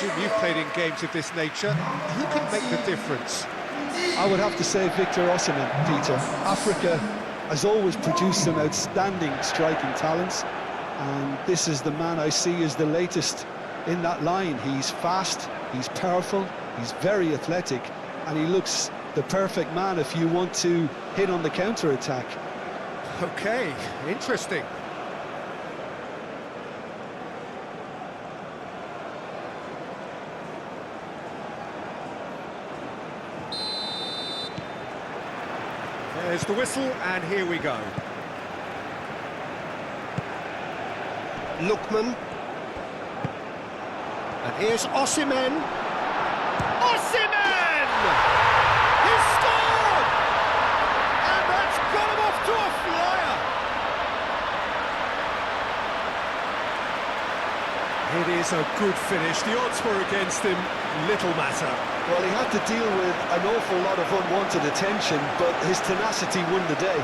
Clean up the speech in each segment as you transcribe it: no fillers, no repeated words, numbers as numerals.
Jim, you've played in games of this nature. Who can make the difference? I would have to say Victor Osimhen, Peter. Africa has always produced some outstanding striking talents, and this is the man I see as the latest in that line. He's fast, he's powerful, he's very athletic, and he looks the perfect man if you want to hit on the counter-attack. Okay, interesting. There's the whistle, and here we go. Lookman. And here's Osimhen. Osimhen! He's scored! And that's got him off to a flyer. It is a good finish. The odds were against him. Little matter. Well, he had to deal with an awful lot of unwanted attention, but his tenacity won the day.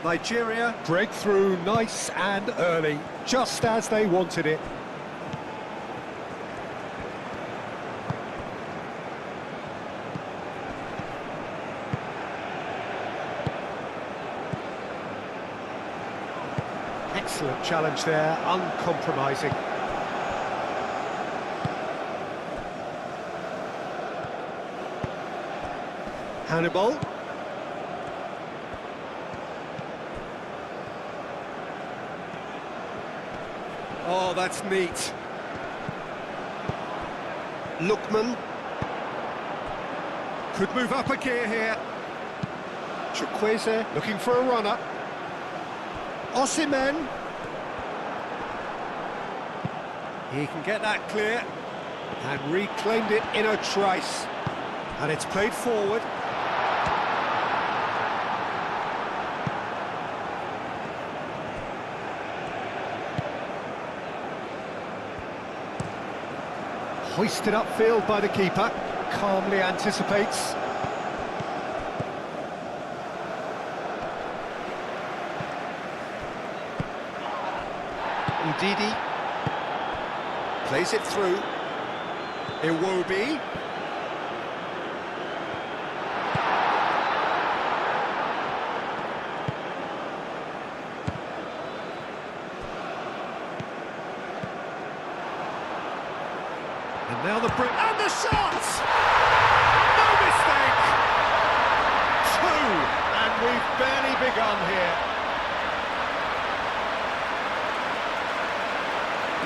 Nigeria break through nice and early, just as they wanted it. Excellent challenge there, uncompromising. Hannibal. Oh, that's neat. Lookman. Could move up a gear here. KYRGYZ looking for a runner. Osimhen. He can get that clear. And reclaimed it in a trice. And it's played forward. Hoisted upfield by the keeper, calmly anticipates. Ndidi plays it through. Iwobi. And now the break, and the shot! No mistake! Two, and we've barely begun here.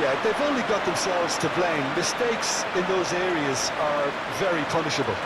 Yeah, they've only got themselves to blame. Mistakes in those areas are very punishable.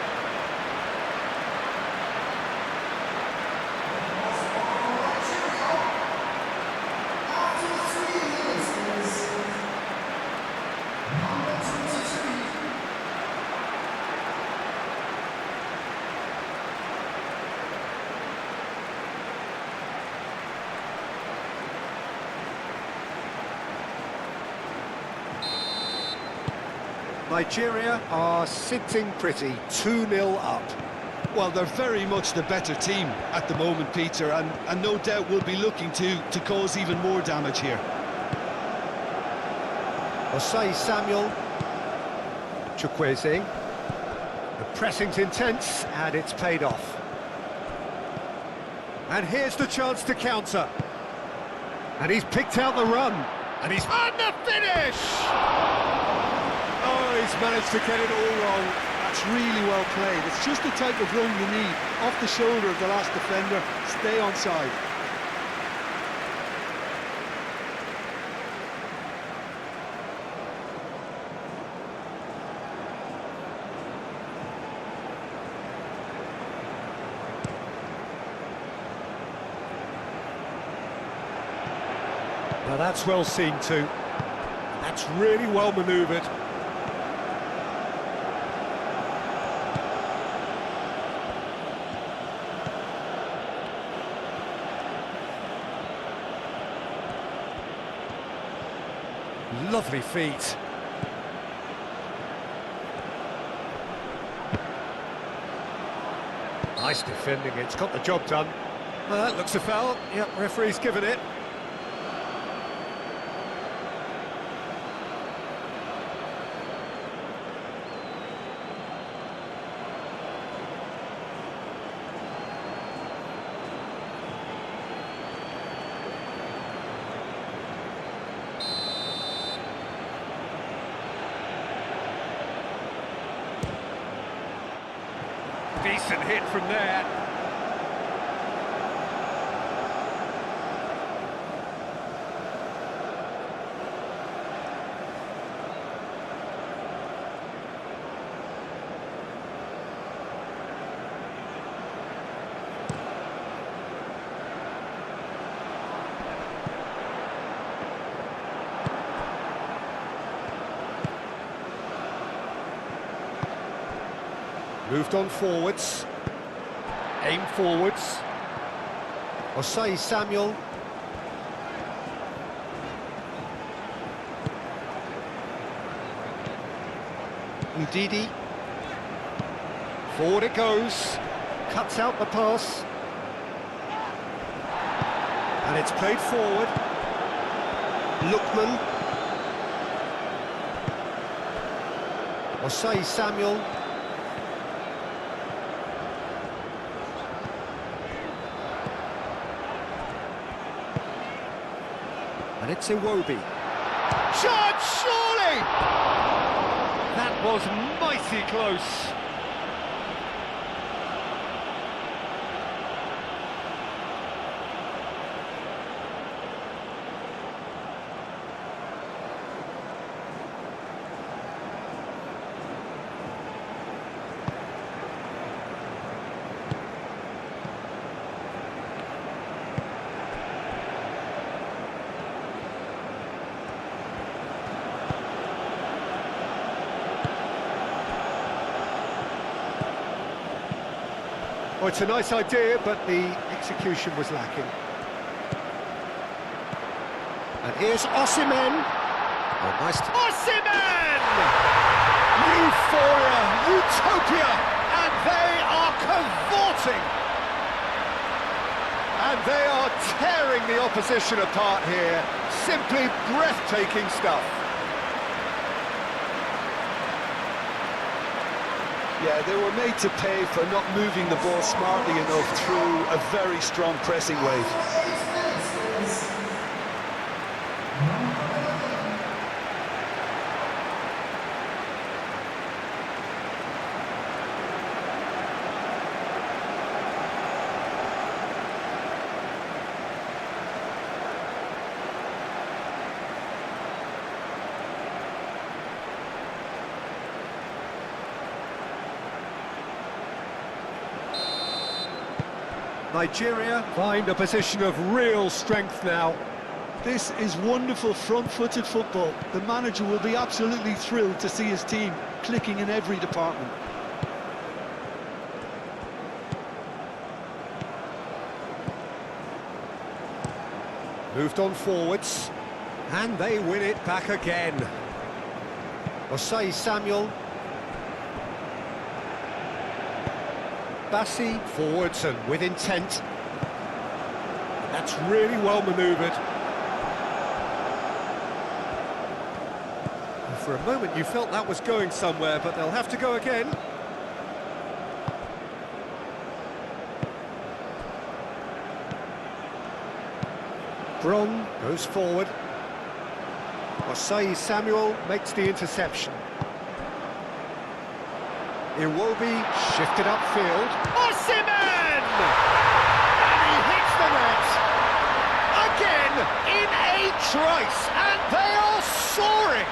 Nigeria are sitting pretty, 2-0 up. Well, they're very much the better team at the moment, Peter, and no doubt will be looking to cause even more damage here. Osei Samuel. KYRGYZ. The pressing's intense, and it's paid off. And here's the chance to counter. And he's picked out the run. And he's on the finish! Oh, he's managed to get it all wrong. That's really well played. It's just the type of run you need. Off the shoulder of the last defender, stay onside. Now that's well seen too. That's really well manoeuvred. Lovely feet. Nice defending, it's got the job done. That looks a foul. Yep, referee's given it. Decent hit from there. Moved on forwards. Aim forwards. Osei Samuel. Ndidi. Forward it goes. Cuts out the pass. And it's played forward. Lookman. Osei Samuel. And it's Iwobi. Shot, surely! That was mighty close. Oh, it's a nice idea, but the execution was lacking. And here's Osimhen. Oh, nice. Osimhen! Euphoria, utopia, and they are cavorting. And they are tearing the opposition apart here. Simply breathtaking stuff. Yeah, they were made to pay for not moving the ball smartly enough through a very strong pressing wave. Nigeria find a position of real strength now. This is wonderful front-footed football. The manager will be absolutely thrilled to see his team clicking in every department. Moved on forwards, and they win it back again. Osei Samuel. Bassi forwards and with intent. That's really well manoeuvred. For a moment you felt that was going somewhere, but they'll have to go again. Bron goes forward. Osei Samuel makes the interception. Iwobi shifted upfield. Osimhen! And he hits the net. Again, in a trice, and they are soaring.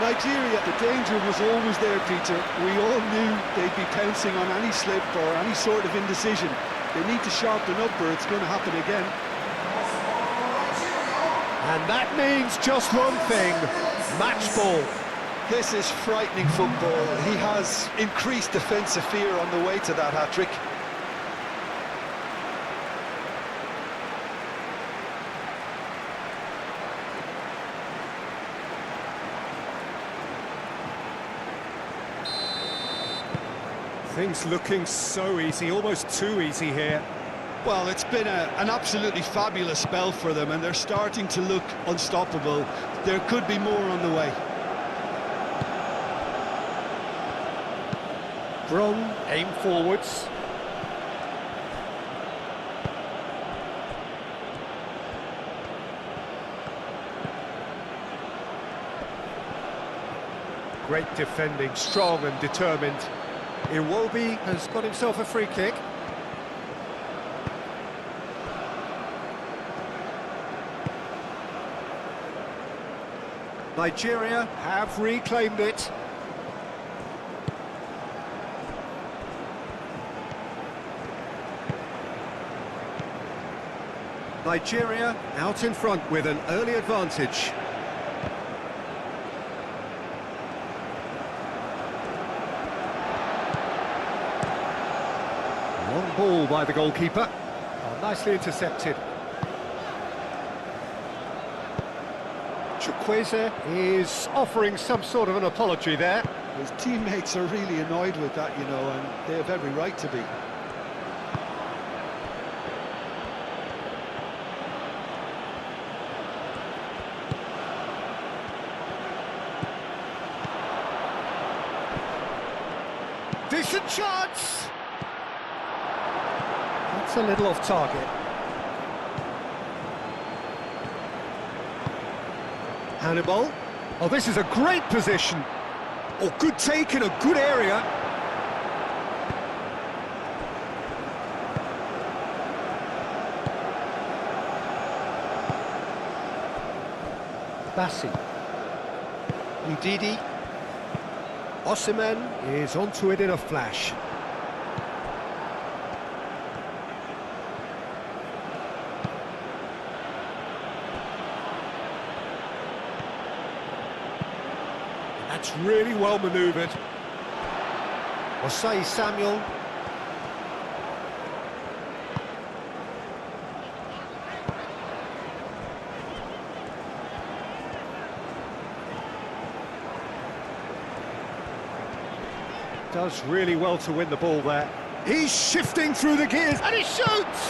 Nigeria, the danger was always there, Peter. We all knew they'd be pouncing on any slip or any sort of indecision. They need to sharpen up or it's going to happen again. And that means just one thing, match ball. This is frightening football. He has increased defensive fear on the way to that hat-trick. Things looking so easy, almost too easy here. Well, it's been an absolutely fabulous spell for them, and they're starting to look unstoppable. There could be more on the way. Bron, aim forwards. Great defending, strong and determined. Iwobi has got himself a free kick. Nigeria have reclaimed it. Nigeria out in front with an early advantage. Long ball by the goalkeeper. Oh, nicely intercepted. KYRGYZ is offering some sort of an apology there. His teammates are really annoyed with that, you know, and they have every right to be. Decent chance! That's a little off target. Hannibal. Oh, this is a great position. Oh, good take in a good area. Bassi. Ndidi. Osimhen is onto it in a flash. That's really well manoeuvred. Osei Samuel. Does really well to win the ball there. He's shifting through the gears and he shoots!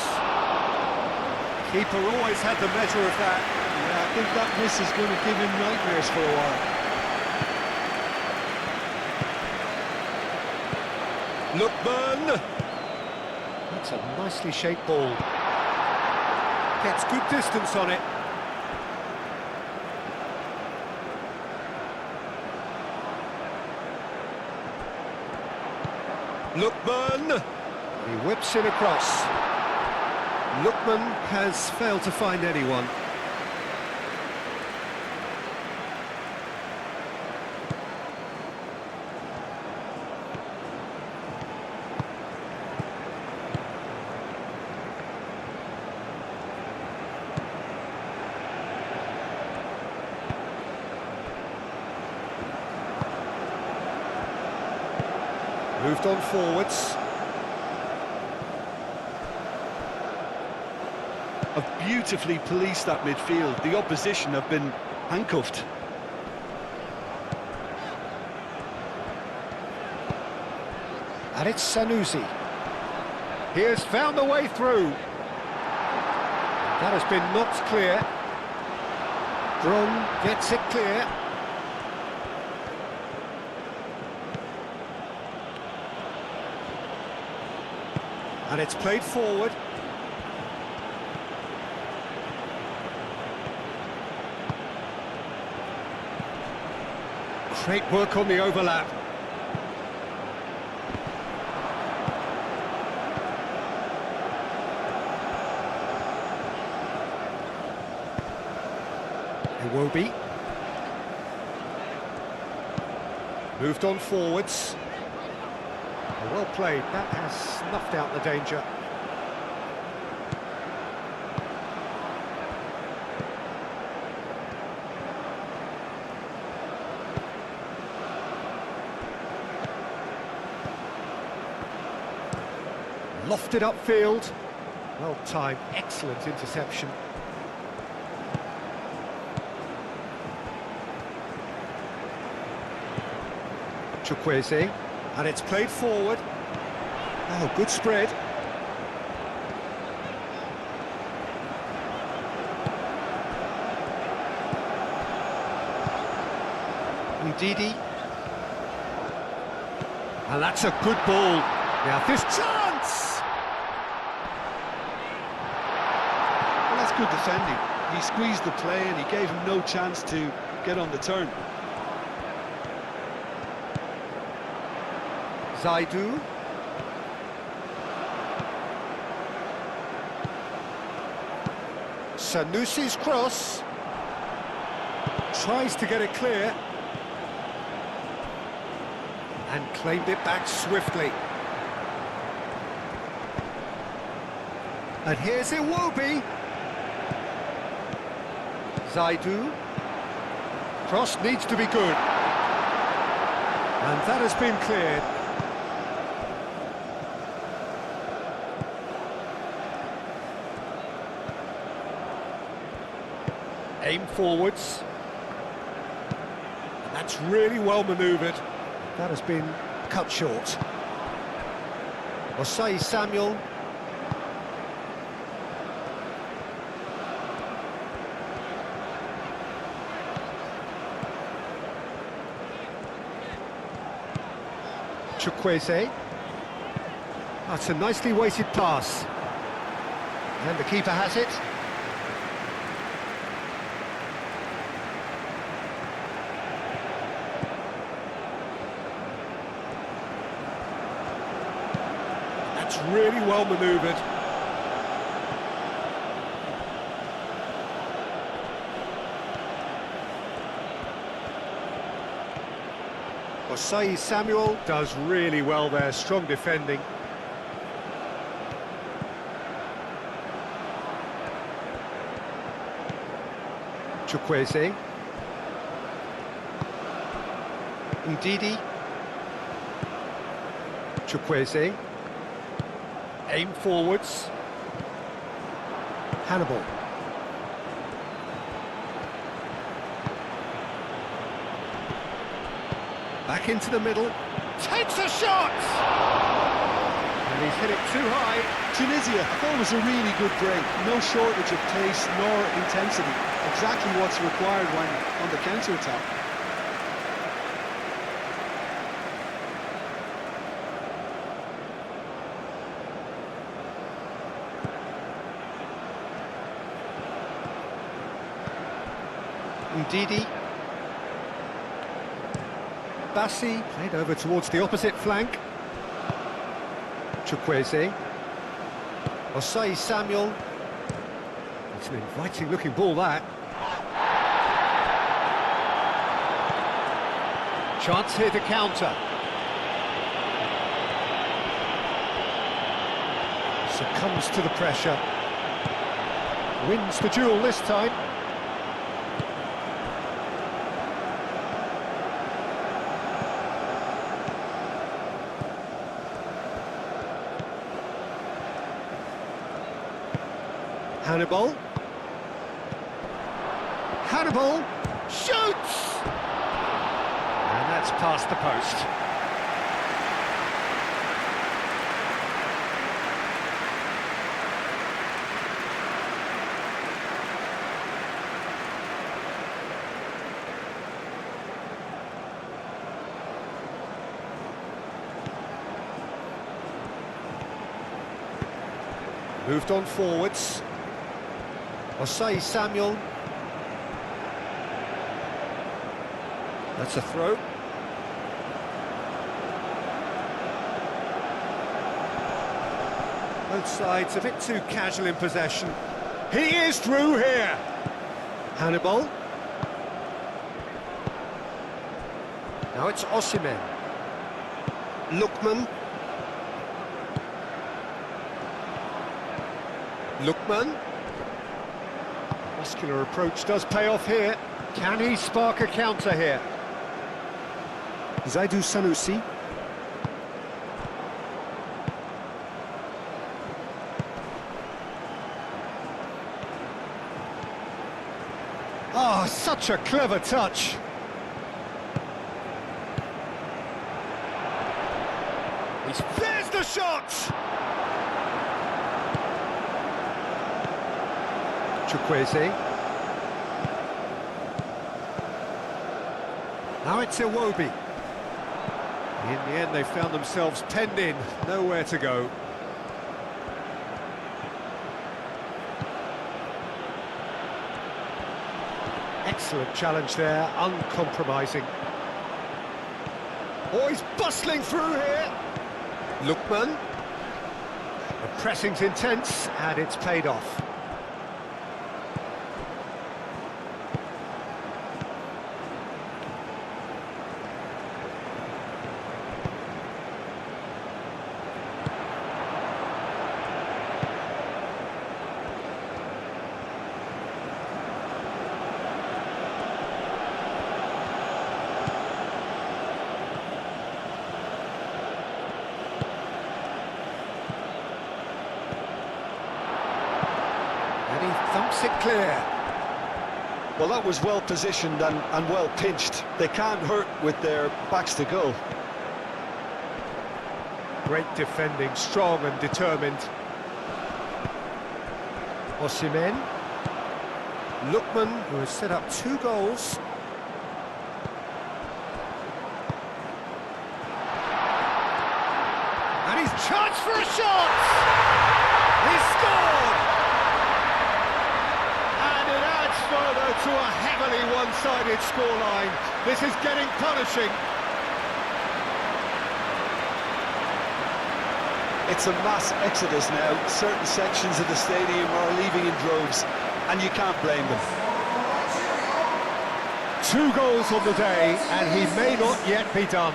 Keeper always had the measure of that. Yeah, I think that miss is going to give him nightmares for a while. Lookman! That's a nicely shaped ball. Gets good distance on it. Lookman! He whips it across. Lookman has failed to find anyone. Moved on forwards. Have beautifully policed that midfield. The opposition have been handcuffed. And it's Sanusi. He has found a way through. That has been knocked clear. Bron gets it clear. And it's played forward. Great work on the overlap. Iwobi. Moved on forwards. Well played, that has snuffed out the danger. Lofted upfield. Well timed, excellent interception. KYRGYZ, and it's played forward. Oh, good spread. Ndidi. And that's a good ball. Now this chance! Well, that's good defending. He squeezed the play and he gave him no chance to get on the turn. Zaidu. Sanusi's cross. Tries to get it clear. And claimed it back swiftly. And here's Iwobi. Zaidu. Cross needs to be good. And that has been cleared. Aim forwards. And that's really well manoeuvred. That has been cut short. Osei Samuel. KYRGYZ. That's a nicely weighted pass. And the keeper has it. That's really well manoeuvred. Osei Samuel does really well there, strong defending. KYRGYZ. Ndidi. KYRGYZ. Aim forwards. Hannibal. Back into the middle. Takes a shot! And he's hit it too high. Tunisia, I thought it was a really good break. No shortage of pace nor intensity. Exactly what's required when on the counter-attack. Ndidi. Bassi played over towards the opposite flank. KYRGYZ. Osei Samuel. It's an inviting looking ball, that. Chance here to counter. Succumbs to the pressure. Wins the duel this time. Hannibal. Hannibal shoots! And that's past the post. Moved on forwards. Osei Samuel. That's a throw. Both sides a bit too casual in possession. He is through here. Hannibal. Now it's Osimhen. Lookman. Lookman. Muscular approach does pay off here. Can he spark a counter here? Zaidu Sanusi. Oh, such a clever touch. There's the shot! KYRGYZ. Now it's Iwobi. In the end, they found themselves penned in, nowhere to go. Excellent challenge there, uncompromising. Oh, he's bustling through here. Lookman. The pressing's intense, and it's paid off. And he thumps it clear. Well, that was well positioned and well pinched. They can't hurt with their backs to goal. Great defending, strong and determined. Osimhen. Lookman, who has set up 2 goals. And he's charged for a shot! He's scored! And it adds further to a heavily one-sided scoreline. This is getting punishing. It's a mass exodus now. Certain sections of the stadium are leaving in droves, and you can't blame them. 2 goals on the day, and he may not yet be done.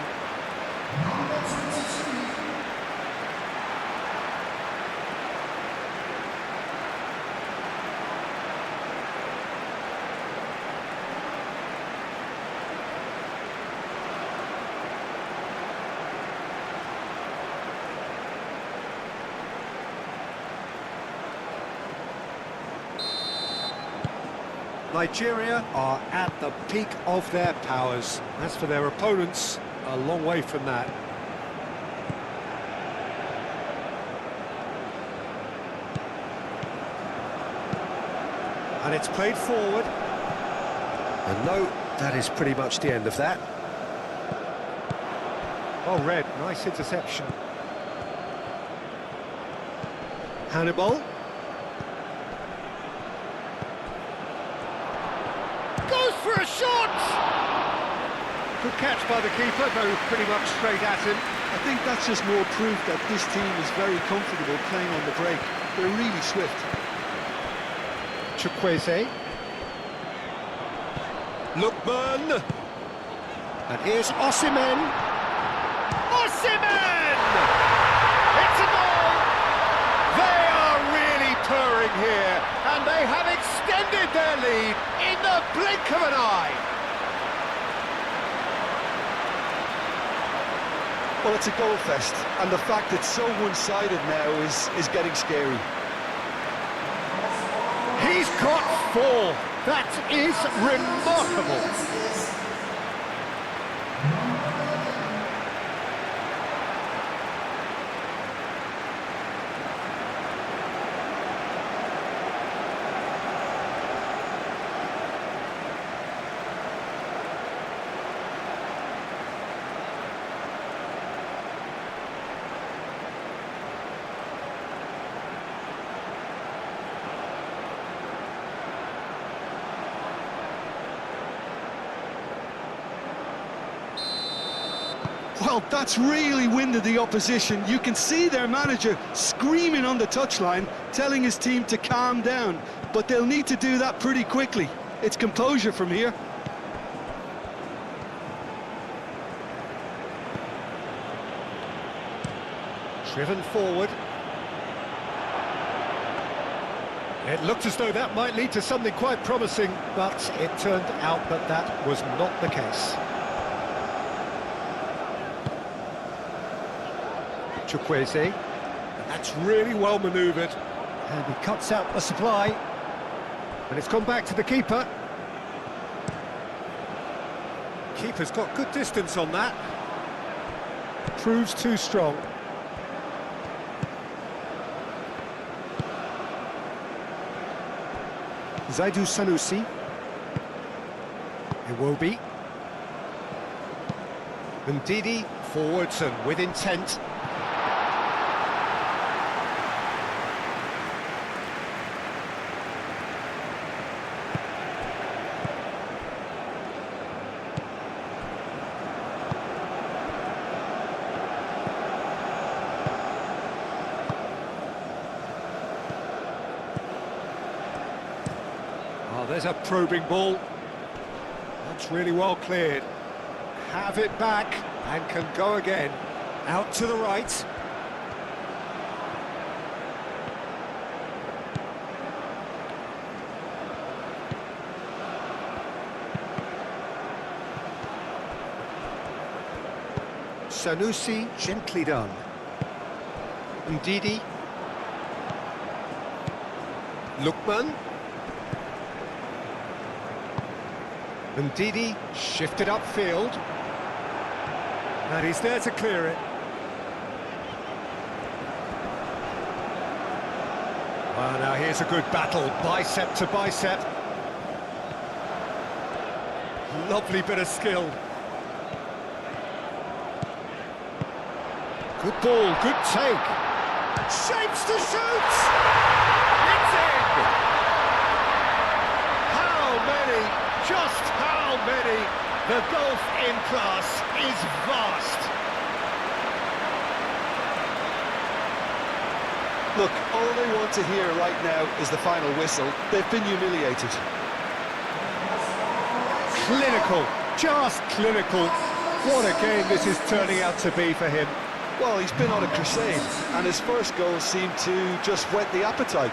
Nigeria are at the peak of their powers. As for their opponents, a long way from that. And it's played forward. And no, that is pretty much the end of that. Oh, Red, nice interception. Hannibal. Goes for a shot! Good catch by the keeper, though pretty much straight at him. I think that's just more proof that this team is very comfortable playing on the break. They're really swift. KYRGYZ. Lookman. And here's Osimhen. Osimhen! It's a goal! They are really purring here, and they have extended their lead in the blink of an eye. Well, it's a goal fest, and the fact it's so one-sided now is getting scary. He's got 4. That is remarkable. Well, that's really winded the opposition. You can see their manager screaming on the touchline, telling his team to calm down. But they'll need to do that pretty quickly. It's composure from here. Driven forward. It looked as though that might lead to something quite promising, but it turned out that that was not the case. KYRGYZ. That's really well manoeuvred. And he cuts out the supply. And it's gone back to the keeper. Keeper's got good distance on that. Proves too strong. Zaidu Sanusi. Iwobi. Ndidi forwards and with intent. Oh, there's a probing ball. That's really well cleared. Have it back and can go again. Out to the right. Sanusi, gently done. Ndidi. Lukman. Ndidi shifted upfield. And he's there to clear it. Well, now here's a good battle, bicep to bicep. Lovely bit of skill. Good ball, good take. Shapes to shoot! It's in! How many, just how many? The gulf in class is vast. Look, all they want to hear right now is the final whistle. They've been humiliated. Clinical, just clinical. What a game this is turning out to be for him. Well, he's been on a crusade, and his first goal seemed to just whet the appetite.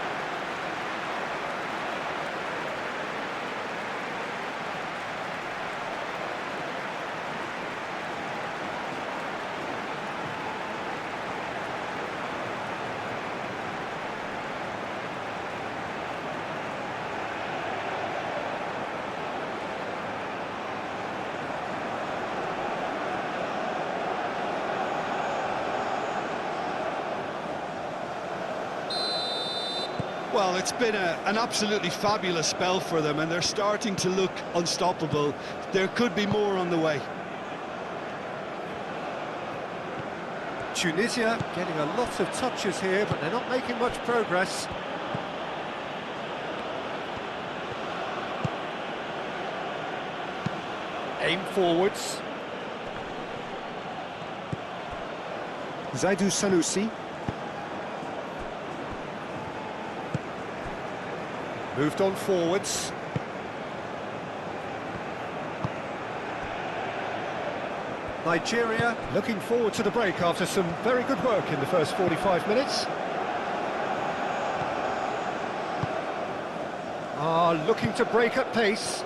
Well, it's been an absolutely fabulous spell for them, and they're starting to look unstoppable. There could be more on the way. Tunisia getting a lot of touches here, but they're not making much progress. Aim forwards. Zaidu Sanusi. Moved on forwards. Nigeria looking forward to the break after some very good work in the first 45 minutes. Looking to break at pace.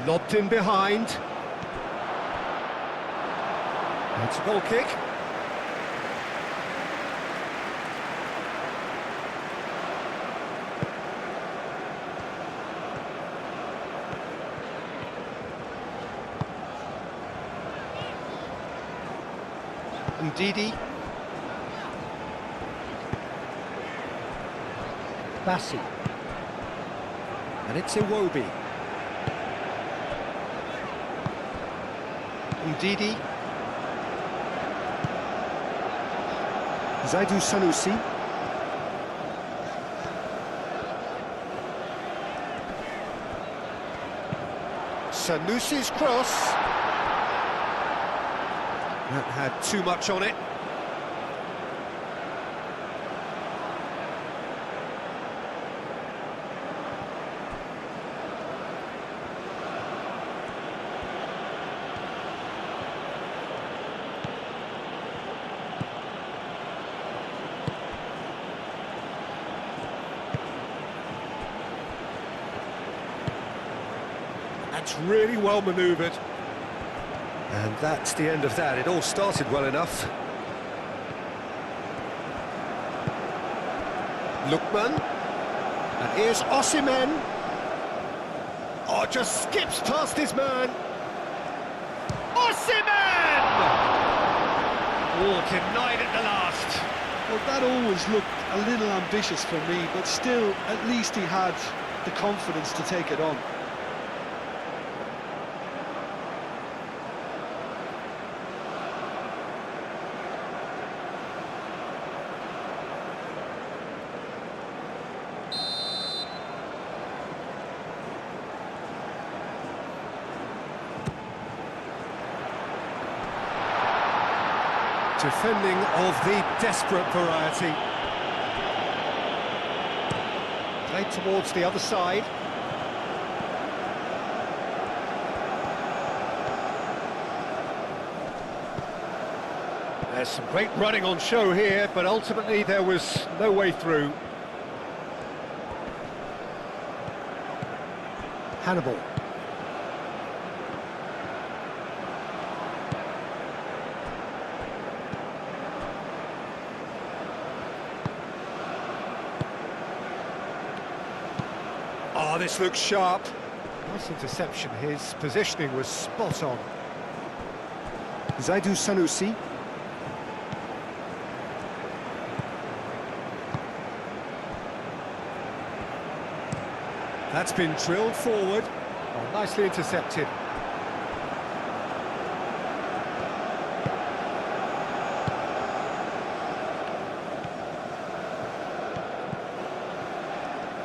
Lobbed in behind. It's a goal kick. Ndidi. Bassi. And it's Iwobi. Ndidi. Zaidu Sanusi. Sanusi's cross. That had too much on it. That's really well manoeuvred. And that's the end of that. It all started well enough. Lukman. And here's Osimhen. Oh, just skips past his man. Osimhen! Oh, denied at the last. Well, that always looked a little ambitious for me, but still, at least he had the confidence to take it on. Defending of the desperate variety. Played towards the other side. There's some great running on show here, but ultimately there was no way through. Hannibal. Oh, this looks sharp. Nice interception. His positioning was spot on. Zaidu Sanusi. That's been drilled forward. Oh, nicely intercepted.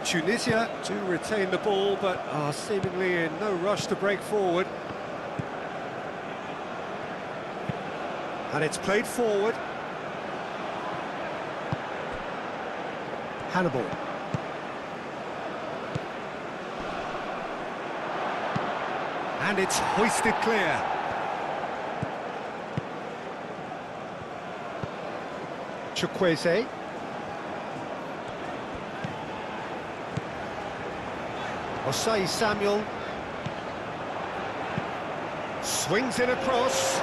Tunisia do retain the ball, but are seemingly in no rush to break forward. And it's played forward. Hannibal. And it's hoisted clear. KYRGYZ. Osei Samuel. Swings it across.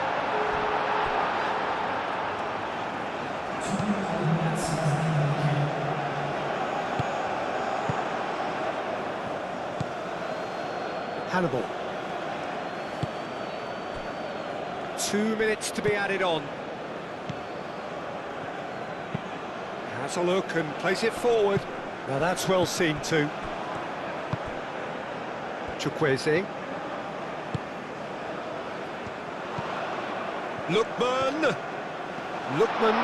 Hannibal. 2 minutes to be added on. Has a look and plays it forward. Now that's well seen too. KYRGYZ. Lookman. Lookman.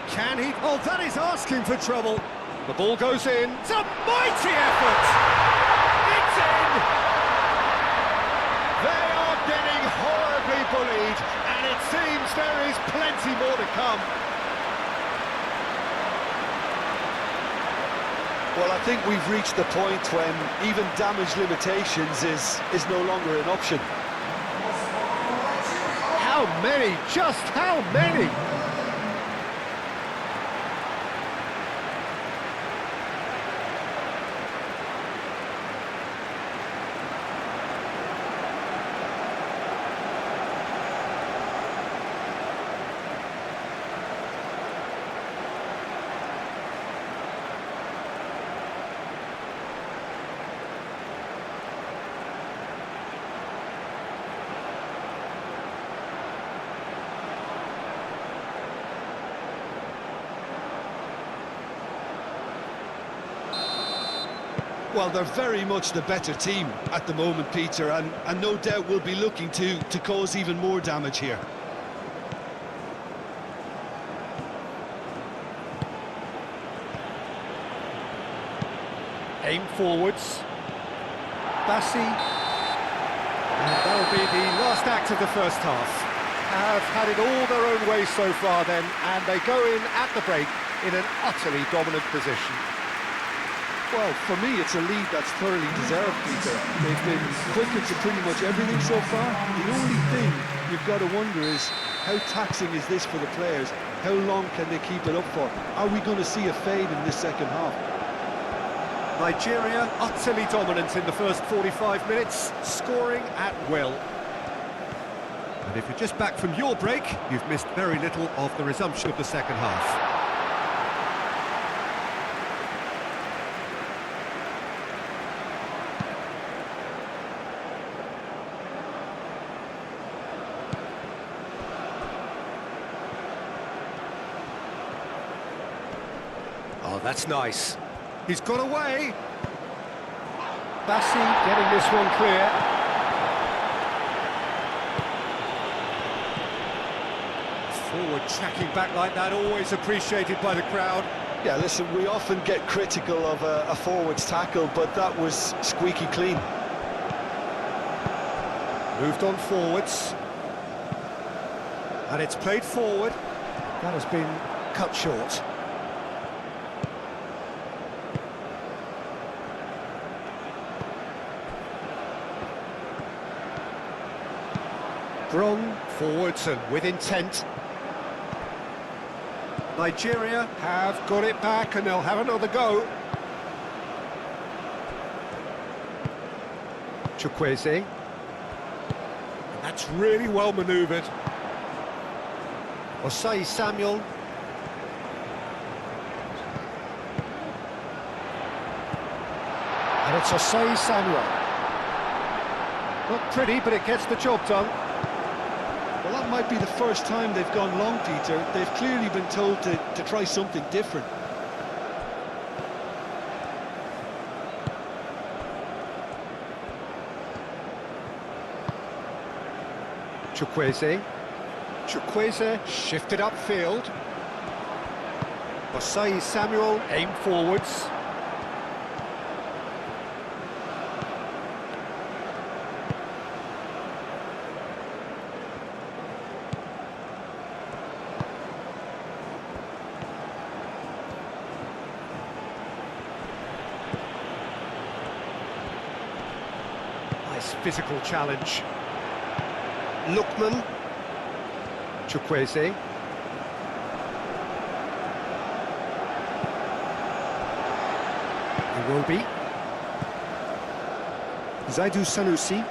Can he? Oh, that is asking for trouble. The ball goes in. It's a mighty effort. It's in. They are getting horribly bullied, and it seems there is plenty more to come. Well, I think we've reached the point when even damage limitations is no longer an option. How many? Just how many? Well, they're very much the better team at the moment, Peter, and no doubt will be looking to cause even more damage here. Aim forwards. Bassi. And that'll be the last act of the first half. Have had it all their own way so far then, and they go in at the break in an utterly dominant position. Well, for me, it's a lead that's thoroughly deserved, Peter. They've been quicker to pretty much everything so far. The only thing you've got to wonder is, how taxing is this for the players? How long can they keep it up for? Are we going to see a fade in this second half? Nigeria utterly dominant in the first 45 minutes, scoring at will. And if you're just back from your break, you've missed very little of the resumption of the second half. Oh, that's nice. He's got away. Bassi getting this one clear. Forward tracking back like that, always appreciated by the crowd. Yeah, listen, we often get critical of a forward's tackle, but that was squeaky clean. Moved on forwards. And it's played forward. That has been cut short. Bron forwards and with intent. Nigeria have got it back and they'll have another go. KYRGYZ. That's really well manoeuvred. Osei Samuel. And it's Osei Samuel. Not pretty, but it gets the job done. Well, that might be the first time they've gone long, Peter. They've clearly been told to try something different. KYRGYZ. KYRGYZ shifted upfield. Osei Samuel aimed forwards. Nice physical challenge. Lookman. KYRGYZ. Iwobi. Zaidu Sanusi.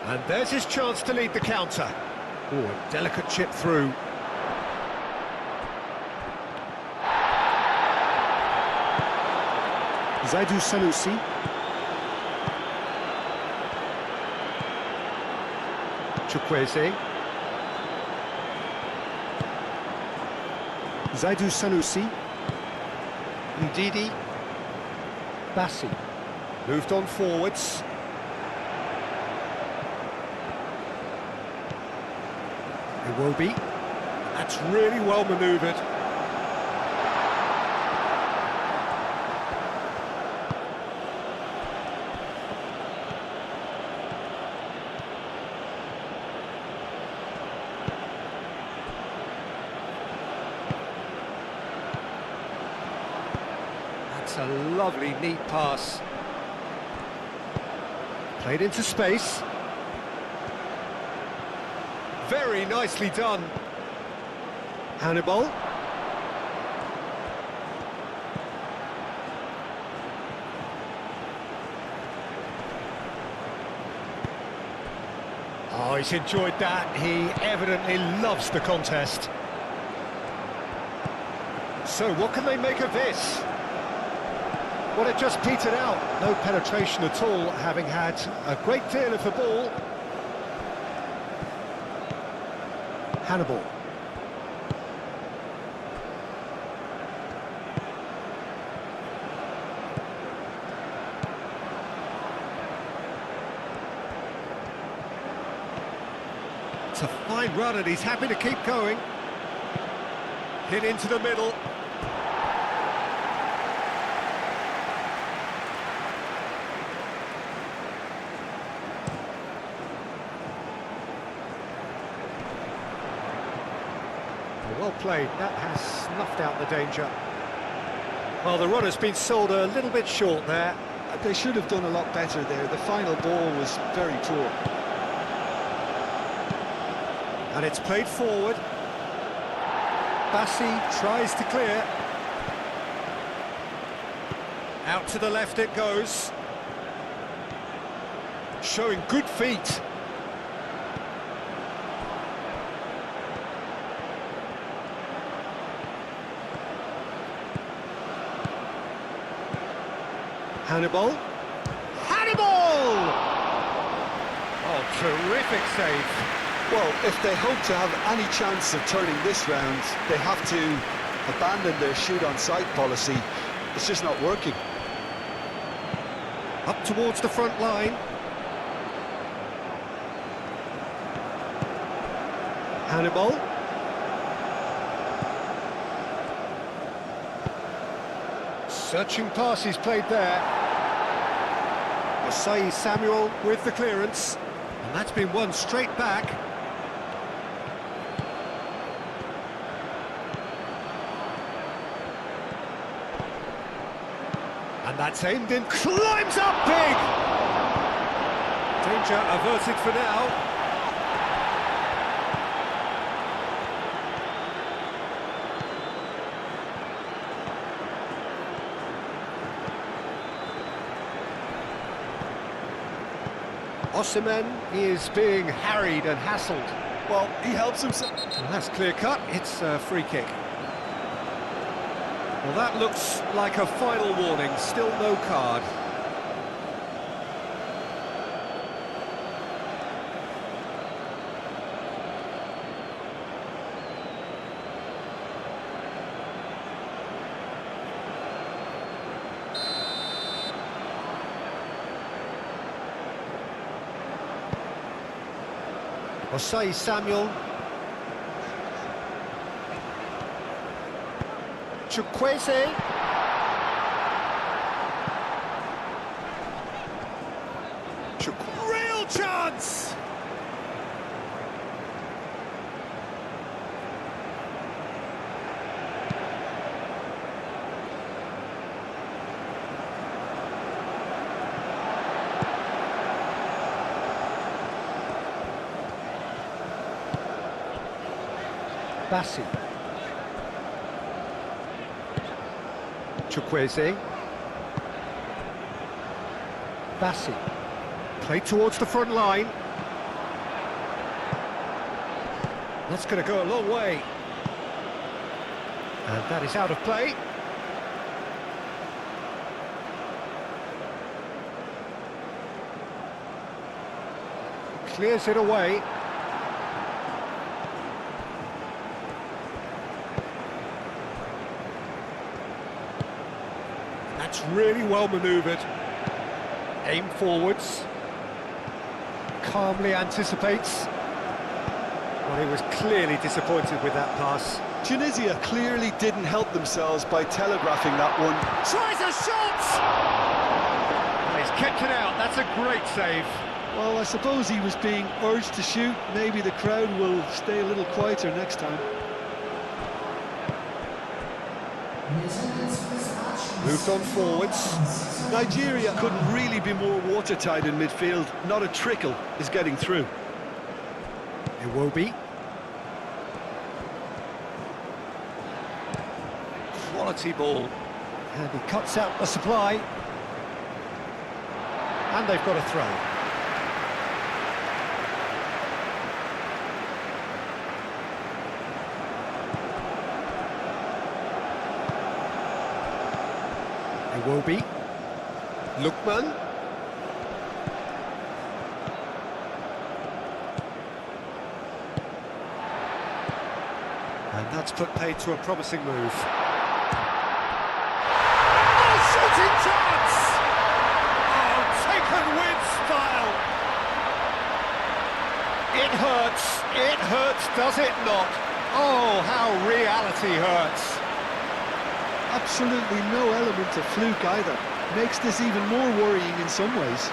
And there's his chance to lead the counter. Oh, a delicate chip through. Zaidu Sanusi. KYRGYZ. Zaidu Sanusi. Ndidi. Bassi. Moved on forwards. Iwobi. That's really well manoeuvred. That's a lovely, neat pass. Played into space. Very nicely done. Hannibal. Oh, he's enjoyed that. He evidently loves the contest. So, what can they make of this? Well, it just petered out. No penetration at all, having had a great deal of the ball. Hannibal. It's a fine run and he's happy to keep going. Hit into the middle. Well played, that has snuffed out the danger. Well, the run has been sold a little bit short there. They should have done a lot better there. The final ball was very poor. And it's played forward. Bassi tries to clear. Out to the left it goes. Showing good feet. Hannibal. Hannibal! Oh, Terrific save. Well, if they hope to have any chance of turning this round, they have to abandon their shoot-on-sight policy. It's just not working. Up towards the front line. Hannibal. Searching passes played there. Osei Samuel with the clearance. And that's been won straight back. And that's aimed in, climbs up big! Danger averted for now. Osimhen is being harried and hassled. Well, he helps himself. And that's clear cut, it's a free kick. Well, that looks like a final warning, still no card. Osei Samuel. KYRGYZ. Real chance! Bassi. KYRGYZ. Bassi. Played towards the front line. That's going to go a long way. And that is out of play. Clears it away. That's really well manoeuvred. Aim forwards. Calmly anticipates. Well, he was clearly disappointed with that pass. Tunisia clearly didn't help themselves by telegraphing that one. Tries a shot! And he's kept it out, that's a great save. Well, I suppose he was being urged to shoot. Maybe the crowd will stay a little quieter next time. Moved on forwards. Nigeria couldn't really be more watertight in midfield. Not a trickle is getting through. Iwobi. Quality ball. And he cuts out the supply. And they've got a throw. Iwobi. Lookman. And that's put paid to a promising move. Oh, shooting chance! Oh, taken with style! It hurts, does it not? Oh, how reality hurts. Absolutely no element of fluke either. Makes this even more worrying in some ways.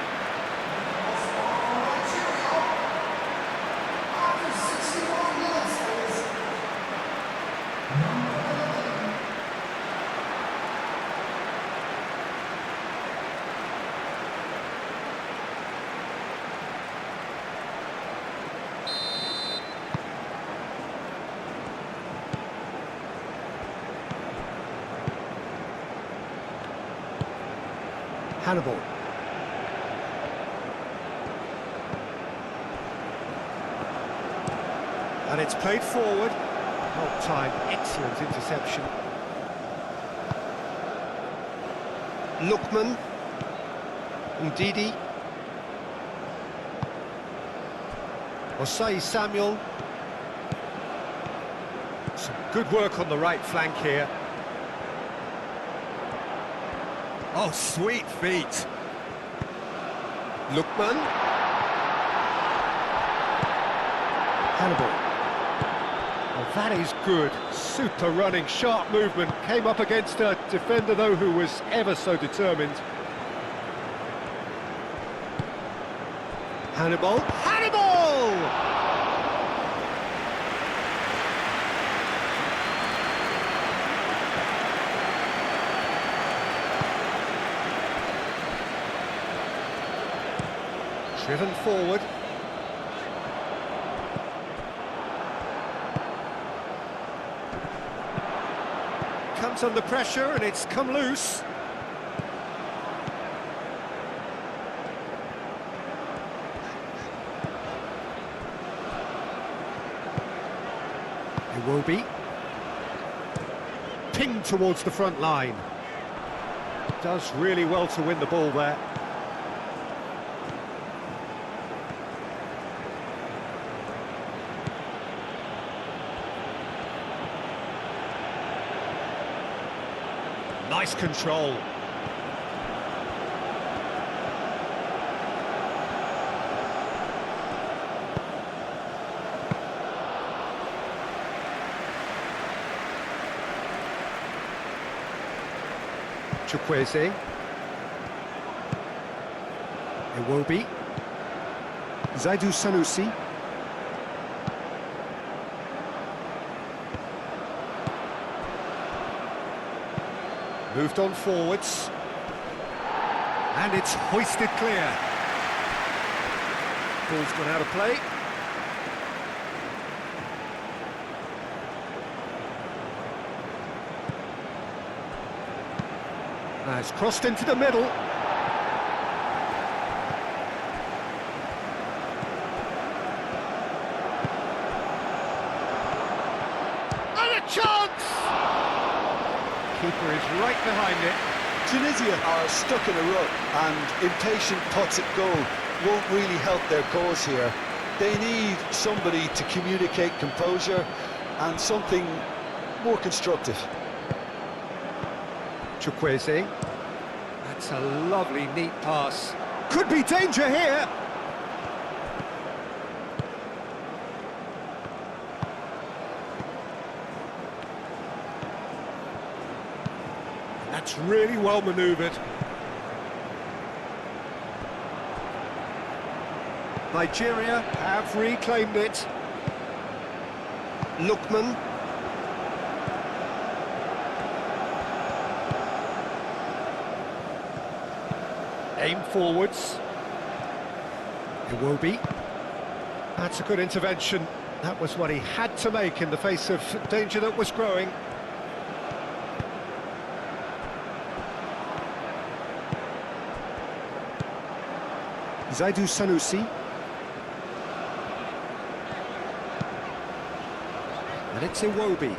Hannibal. And it's played forward. Well timed, excellent interception. Lookman. Ndidi. Osei Samuel. Some good work on the right flank here. Oh, sweet feet. Lookman. Hannibal. Well, that is good. Super running, sharp movement. Came up against a defender, though, who was ever so determined. Hannibal. Hannibal! Driven forward. Comes under pressure and it's come loose. Iwobi. Pinged towards the front line. Does really well to win the ball there. Nice control. KYRGYZ. Iwobi. Zaidu Sanusi. Moved on forwards. And it's hoisted clear. Ball's gone out of play. Now it's crossed into the middle. And a chance! Keeper is right behind it. Tunisia are stuck in a rut, and impatient putts at goal won't really help their cause here. They need somebody to communicate composure and something more constructive. KYRGYZ. That's a lovely, neat pass. Could be danger here. That's really well manoeuvred. Nigeria have reclaimed it. Lookman. Aim forwards. Iwobi. That's a good intervention. That was what he had to make in the face of danger that was growing. Zaidu Sanusi. And it's Iwobi.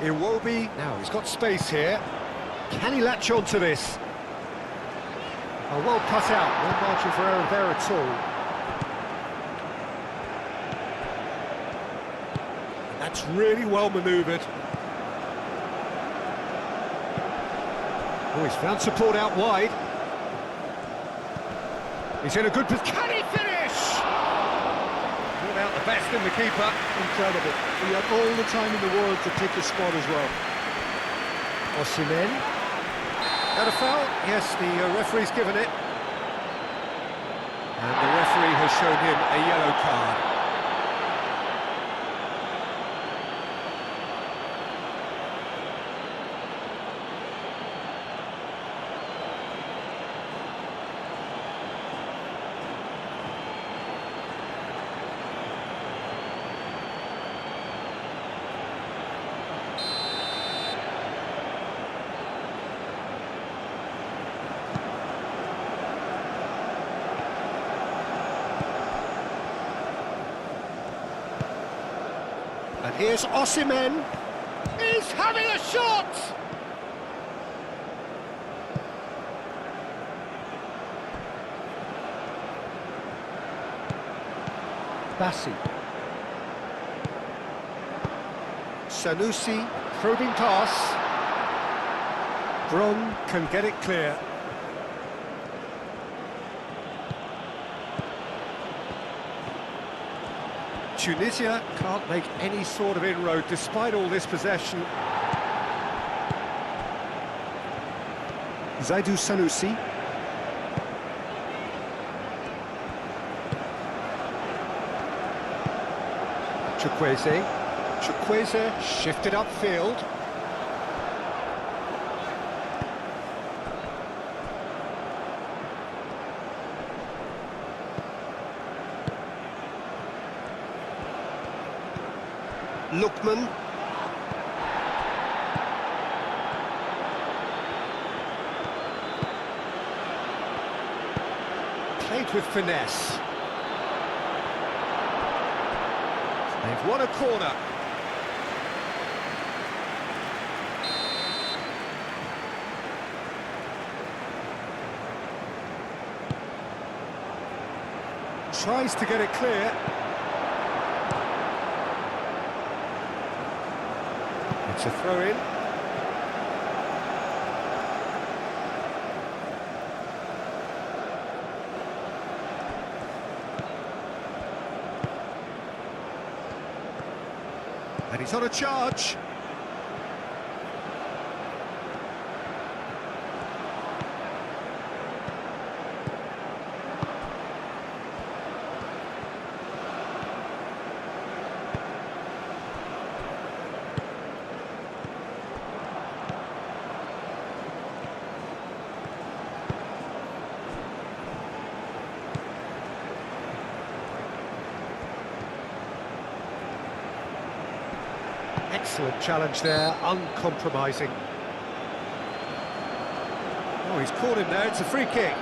Iwobi, now he's got space here. Can he latch on to this? Oh, well cut out, no margin for error there at all. That's really well manoeuvred. Oh, he's found support out wide. He's in a good position. Can he finish? Brought out the best in the keeper. Incredible. He had all the time in the world to pick his spot as well. Osimhen. Got a foul? Yes, the referee's given it. And the referee has shown him a yellow card. And here's Osimhen. He's having a shot! Bassi. Sanusi, probing pass. Bron can get it clear. Tunisia can't make any sort of inroad despite all this possession. Zaidu Sanusi. Chukwueze shifted upfield. Lookman. Played with finesse. They've won a corner. Tries to get it clear. It's a throw-in. And he's on a charge. Excellent challenge there, uncompromising. Oh, he's caught him there, it's a free kick.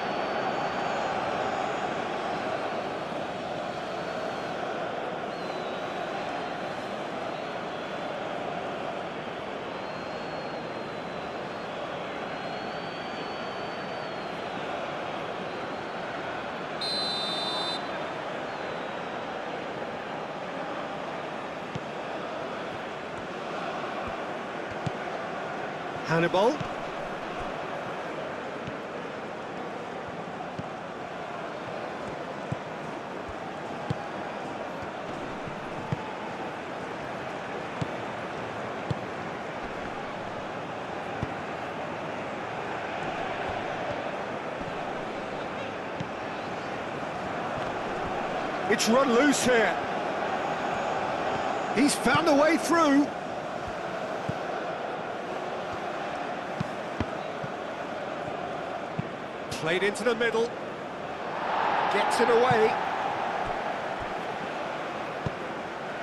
Hannibal. It's run loose here. He's found a way through. Played into the middle, gets it away,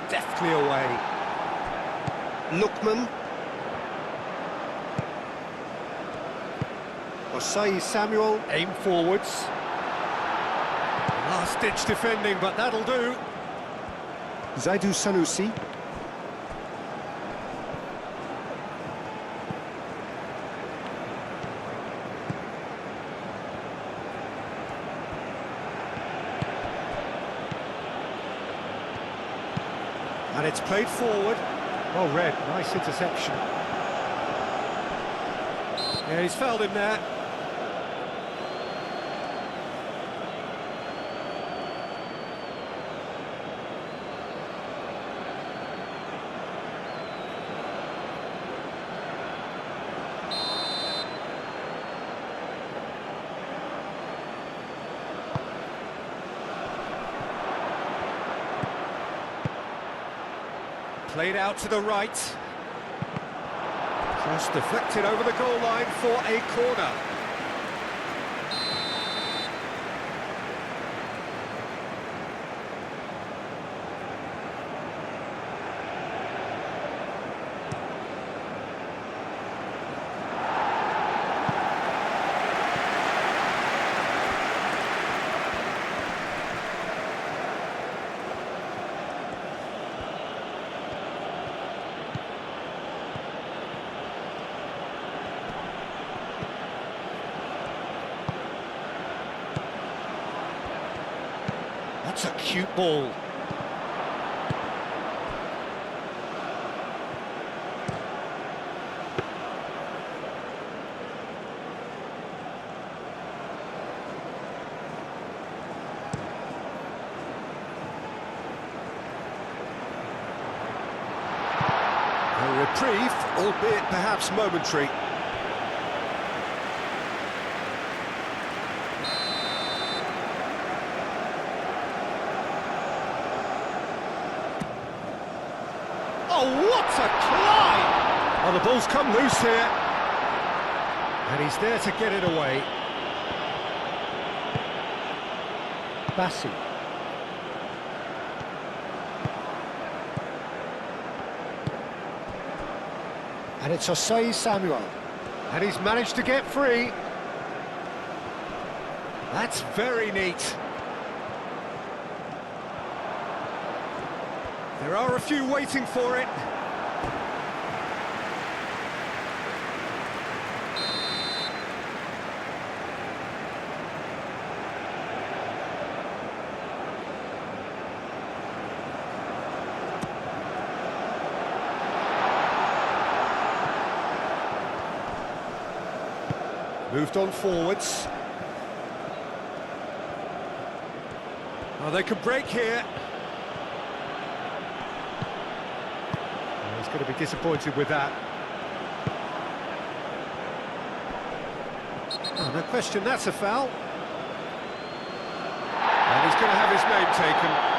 deftly away. Lookman. Osai Samuel, aim forwards. Last-ditch defending, but that'll do. Zaidu Sanusi. And it's played forward. Well read, nice interception. Yeah, he's fouled him there. Played out to the right. Cross deflected over the goal line for a corner. That's a cute ball. reprieve, albeit perhaps momentary. Oh, what a climb! Oh, the ball's come loose here. And he's there to get it away. Bassi. And it's Osei Samuel. And he's managed to get free. That's very neat. There are a few waiting for it. Moved on forwards. Oh, they could break here. Oh, he's going to be disappointed with that. Oh, no question, that's a foul. And he's going to have his name taken.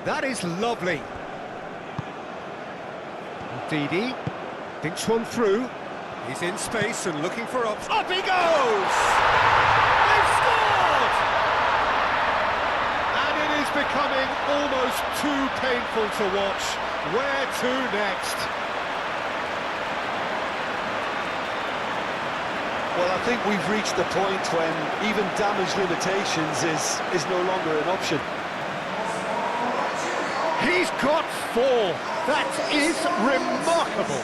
That is lovely. Didi thinks one through. He's in space and looking for up. Up he goes! They've scored! And it is becoming almost too painful to watch. Where to next? Well, I think we've reached the point when even damage limitations is no longer an option. He's got 4. That is remarkable.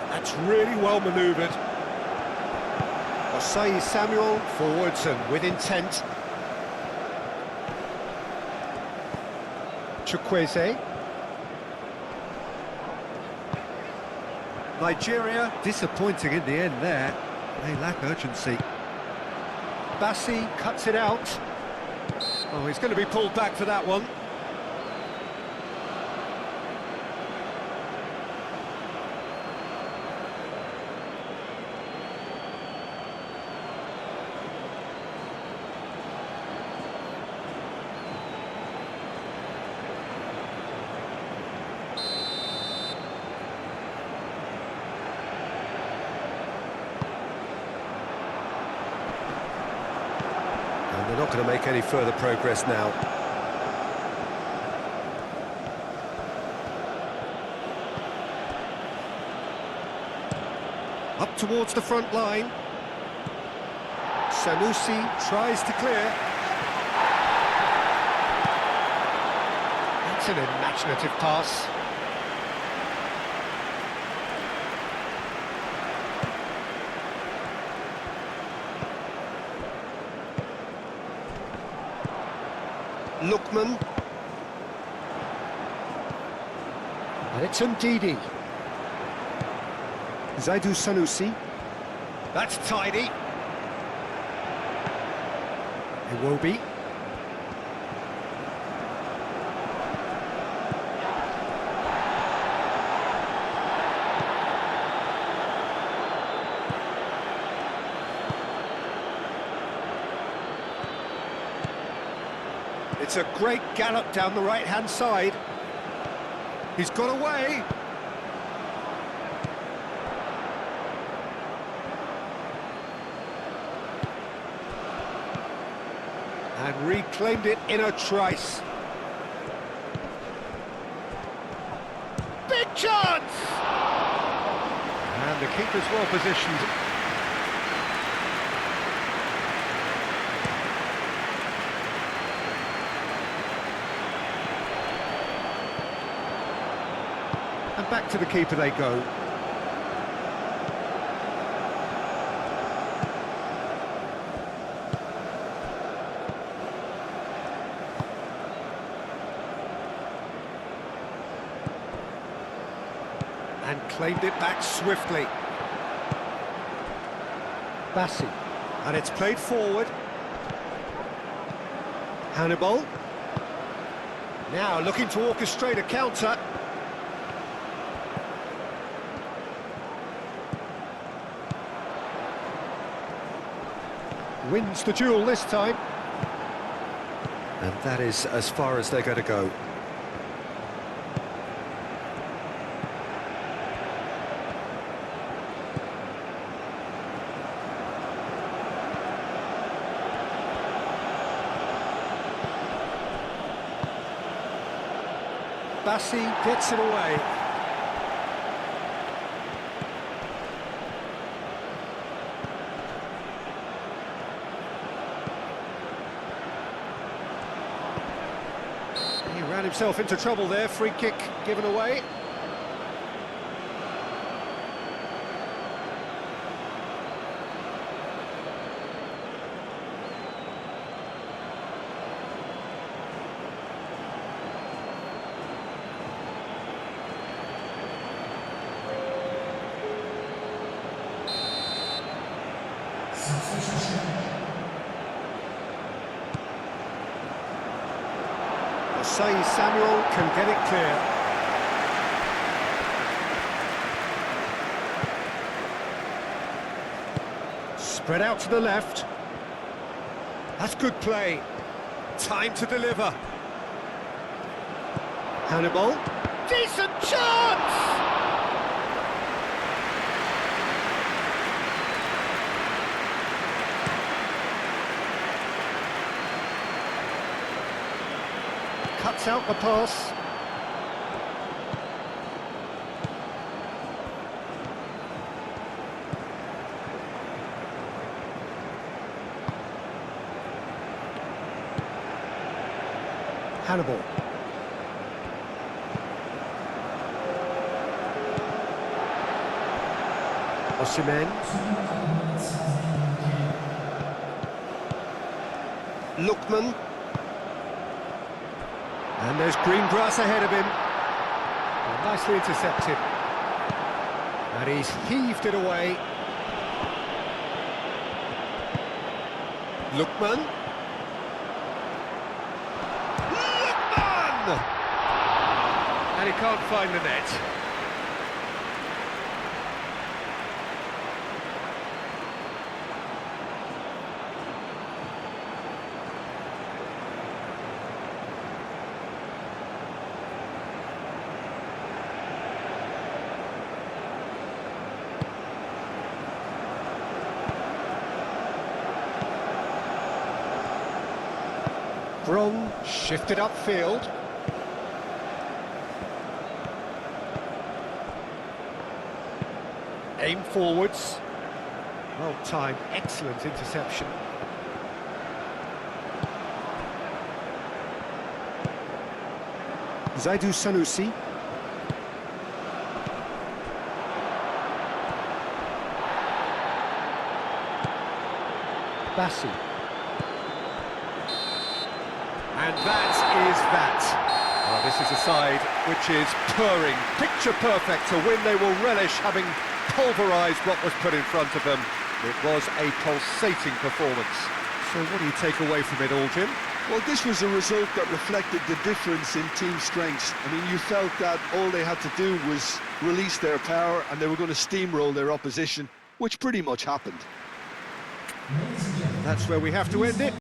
That's really well manoeuvred. Osei Samuel forwards and with intent. KYRGYZ. Nigeria disappointing in the end there. They lack urgency. Bassi cuts it out. Oh, he's going to be pulled back for that one. They're not going to make any further progress now. Up towards the front line. Sanusi tries to clear. That's an imaginative pass. Lookman. And it's Didi. Zaidu Sanusi. That's tidy. Iwobi. It's a great gallop down the right-hand side. He's got away. And reclaimed it in a trice. Big chance! And the keeper's well positioned. And back to the keeper they go. And claimed it back swiftly. Bassi. And it's played forward. Hannibal. Now looking to orchestrate a counter. Wins the duel this time. And that is as far as they're going to go. Bassi gets it away. He ran himself into trouble there, free kick given away. Say Samuel can get it clear. Spread out to the left. That's good play. Time to deliver. Hannibal. Decent chance! Cuts out the pass. Hannibal. Osimhen. Lookman. And there's green grass ahead of him. Well, nicely intercepted. And he's heaved it away. Lookman. Lookman! And he can't find the net. Bron shifted upfield. Aim forwards. Well timed, excellent interception. Zaidu Sanusi. Bassi. And that is that. Well, this is a side which is purring, picture perfect, a win they will relish, having pulverised what was put in front of them. It was a pulsating performance. So what do you take away from it all, Jim? Well, this was a result that reflected the difference in team strengths. I mean, you felt that all they had to do was release their power and they were going to steamroll their opposition, which pretty much happened. That's where we have to end it.